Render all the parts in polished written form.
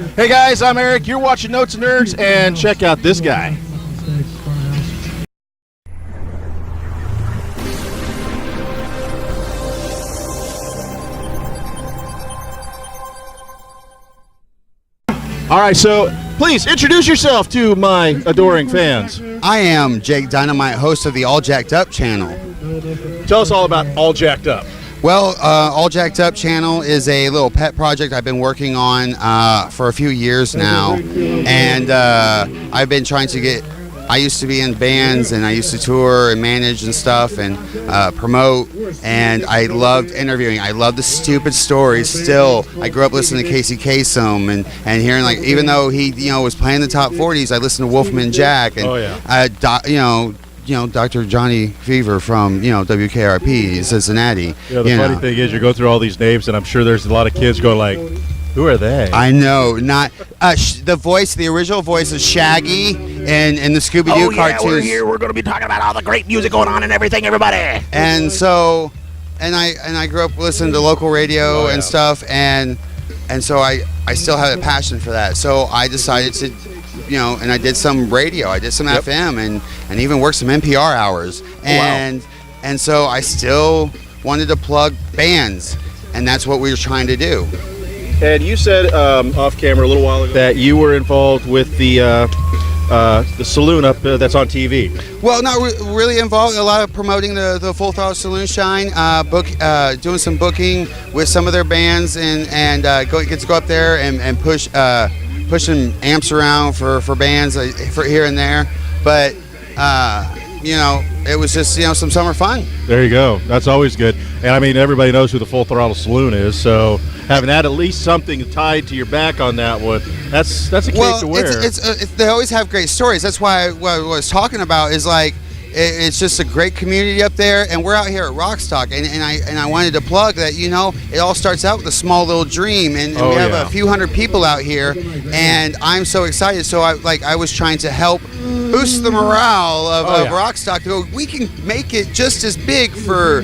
Hey guys, I'm Eric. You're watching Notes and Nerds, and check out this guy. All right, so please introduce yourself to my adoring fans. I am Jake Dynomite, host of the All Jacked Up channel. Tell us all about All Jacked Up. Well, All Jacked Up channel is a little pet project I've been working on for a few years now, and I've been trying to get. I used to be in bands, and I used to tour and manage and stuff, and promote. And I loved interviewing. I love the stupid stories. Still, I grew up listening to Casey Kasem and hearing, like, even though he was playing the top 40s, I listened to Wolfman Jack and Dr. Johnny Fever from WKRP Cincinnati. Yeah, the funny thing is, you go through all these names, and I'm sure there's a lot of kids going like, "Who are they?" I know, not the original voice is Shaggy and the Scooby-Doo cartoons. We're here. We're going to be talking about all the great music going on and everything, everybody. And so, I grew up listening to local radio and stuff, and so I still have a passion for that. So I decided to. And I did some radio, I did some FM, and even worked some NPR hours. And so I still wanted to plug bands, and that's what we were trying to do. And you said off camera a little while ago that you were involved with the saloon up that's on TV. Well, not really involved. A lot of promoting the Full Throttle Saloon Shine, doing some booking with some of their bands, and get to go up there and pushing amps around for bands for here and there. But it was just some summer fun. There you go. That's always good. And I mean, everybody knows who the Full Throttle Saloon is, so having that at least something tied to your back on that one, that's a cake to wear. They always have great stories. That's why what I was talking about is like, it's just a great community up there, and we're out here at Rockstock, and I wanted to plug that it all starts out with a small little dream, and we have a few hundred people out here, and I'm so excited. So I was trying to help boost the morale of Rockstock to go, we can make it just as big for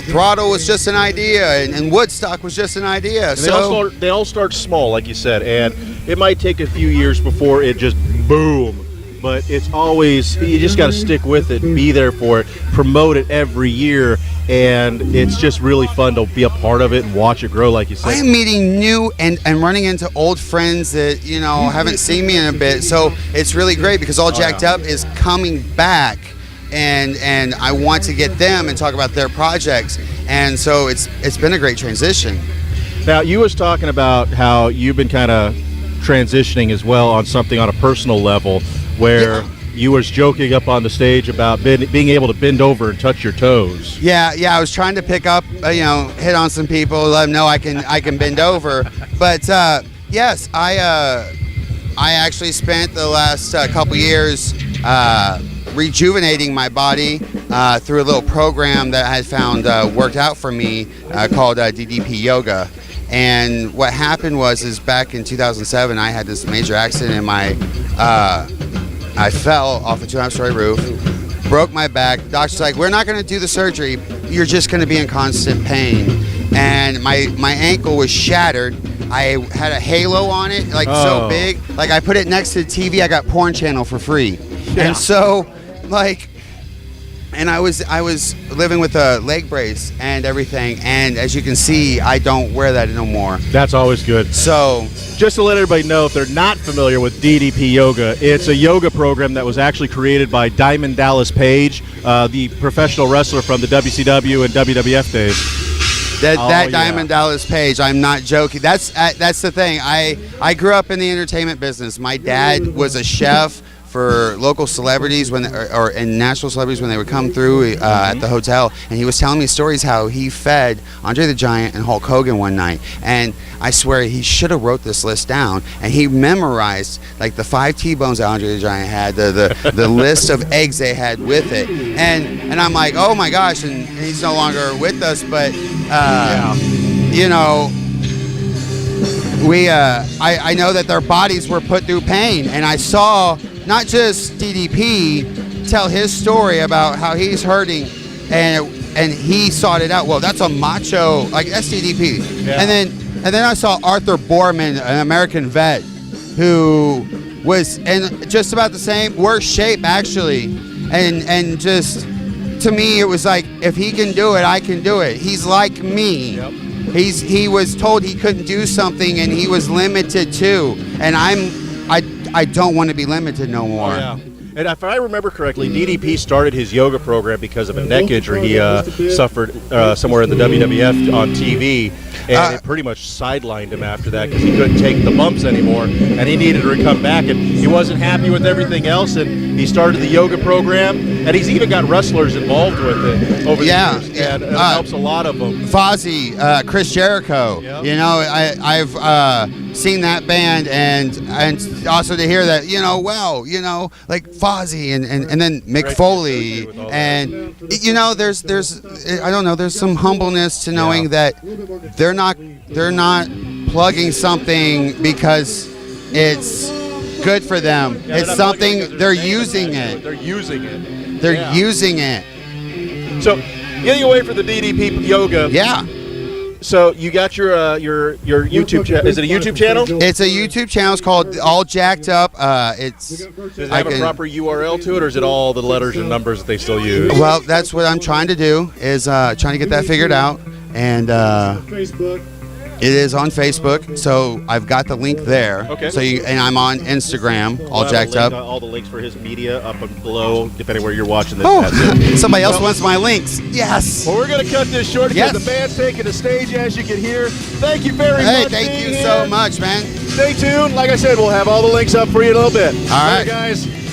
Throttle was just an idea, and Woodstock was just an idea. And they all start small, like you said, and it might take a few years before it just boom. But it's always, you just got to stick with it, be there for it, promote it every year, and it's just really fun to be a part of it and watch it grow, like you said. I am meeting new and running into old friends that, haven't seen me in a bit, so it's really great because All Jacked Up is coming back, and I want to get them and talk about their projects, and so it's been a great transition. Now, you was talking about how you've been kind of transitioning as well on something on a personal level, where you was joking up on the stage about being able to bend over and touch your toes. Yeah, I was trying to pick up, hit on some people, let them know I can bend over. But yes, I actually spent the last couple years rejuvenating my body through a little program that I had found worked out for me called DDP Yoga. And what happened is back in 2007, I had this major accident in my. I fell off a 2.5-story roof, broke my back. Doctor's like, we're not going to do the surgery. You're just going to be in constant pain. And my ankle was shattered. I had a halo on it, so big. Like, I put it next to the TV. I got Porn Channel for free. Yeah. And so, and I was living with a leg brace and everything. And as you can see, I don't wear that no more. That's always good. So, just to let everybody know, if they're not familiar with DDP Yoga, it's a yoga program that was actually created by Diamond Dallas Page, the professional wrestler from the WCW and WWF days. Diamond Dallas Page, I'm not joking. That's the thing. I grew up in the entertainment business. My dad was a chef for local celebrities and national celebrities when they would come through at the hotel, and he was telling me stories how he fed Andre the Giant and Hulk Hogan one night, and I swear he should have wrote this list down, and he memorized like the 5 T-bones that Andre the Giant had, the list of eggs they had with it, and I'm like, oh my gosh, and he's no longer with us, but I know that their bodies were put through pain, and I saw not just DDP tell his story about how he's hurting, and he sought it out. Well, that's a macho, like that's DDP. Yeah. And And then I saw Arthur Borman, an American vet, who was in just about the same, worse shape actually, and just to me it was like, if he can do it, I can do it. He's like me. Yep. He was told he couldn't do something and he was limited too, and I don't want to be limited no more. Oh, yeah. And if I remember correctly, DDP started his yoga program because of a neck injury he suffered somewhere in the WWF on TV, and it pretty much sidelined him after that because he couldn't take the bumps anymore, and he needed to come back, and he wasn't happy with everything else, and he started the yoga program, and he's even got wrestlers involved with it over the years, and it helps a lot of them. Fozzy, Chris Jericho, Yep. you know, I've seen that band, and also to hear that, you know, well, you know, like Fozzy and then Mick Foley, and you know, there's I don't know, there's some humbleness to knowing that they're not plugging something because it's good for them. Yeah, it's something they're using it. They're using it. They're using it. So, getting away from the DDP yoga. Yeah. So you got your YouTube channel. Is it a YouTube channel? It's a YouTube channel. It's called All Jacked Up. Does it have a proper URL to it, or is it all the letters and numbers that they still use? Well, that's what I'm trying to do, is trying to get that figured out. And it is on Facebook, so I've got the link there. Okay. So and I'm on Instagram, All We'll have Jacked a link, Up. all the links for his media up and below, depending where you're watching this. Oh, somebody else wants my links. Yes. Well, we're going to cut this short because Yes. the band's taking the stage, as you can hear. Thank you very Hey, much. thank being you here. so much, man. Stay tuned. Like I said, we'll have all the links up for you in a little bit. All right. Later, guys.